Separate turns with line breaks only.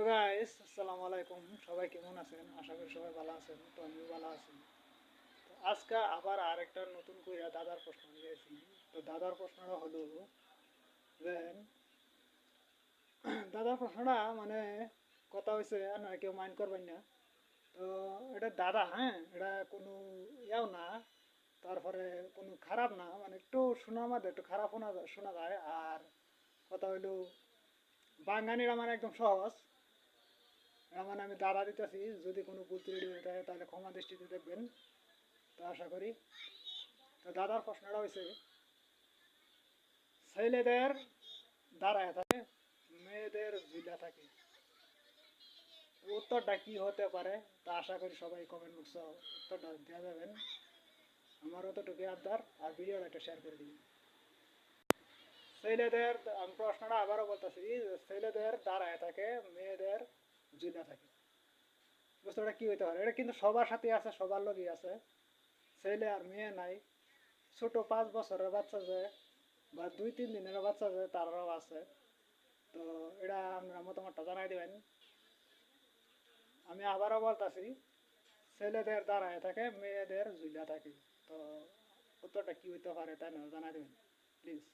Guys, আসসালামু আলাইকুম। সবাই কেমন আছেন? আশা করি সবাই ভালো আছেন। তো আমিও ভালো আছি। তো আজকে আবার আরেকটা নতুন করে দাদার প্রশ্ন নিয়ে এসেছি। তো দাদার প্রশ্নটা হলো যে দাদার প্রশ্নটা মানে কথা হয়েছে, আপনারা কেউ মাইন্ড করবেন না। তো এটা দাদা, হ্যাঁ, এটা কোনো ইয়াও না, তারপরে কোনো খারাপ না, মানে একটু শোনার মধ্যে একটু খারাপ শোনা যায়। আর কথা হইলো বাঙালিরা মানে একদম সহজ। মানে আমি দাদা দিতেছি, যদি কোনো ভুল ত্রুটি হয়ে থাকে তাহলে ক্ষমা দৃষ্টিতে দেখবেন। তো আশা করি। তো দাদার প্রশ্নটা হয়েছে, ছেলেদের দাঁড়ায় থাকে, মেয়েদের ঝুলা থাকে। উত্তরটা কি হতে পারে? তা আশা করি সবাই কমেন্ট বক্সে উত্তরটা দেওয়া যাবেন। আমার অতটুকু আবদার, আর ভিডিওটা একটা শেয়ার করে দিন। ছেলেদের, আমি প্রশ্নটা আবারও বলতেছি, ছেলেদের দাঁড়ায় থাকে, মেয়েদের ঝুলা থাকে। বুঝতে কি হইতে পারে? এটা কিন্তু সবার সাথে আছে, সবার লগেই আছে। ছেলে আর মেয়ে নাই। ছোট 5 বছরের বাচ্চা যে বা 2-3 দিনের বাচ্চা যে তারাও আছে। তো এটা আপনারা মতামতটা জানাই দেবেন। আমি আবারও বলতাছি, ছেলেদের দাঁড়ায় থাকে, মেয়েদের ঝুলা থাকে। তো উত্তরটা কি হইতে পারে তাই না জানাই দেবেন প্লিজ।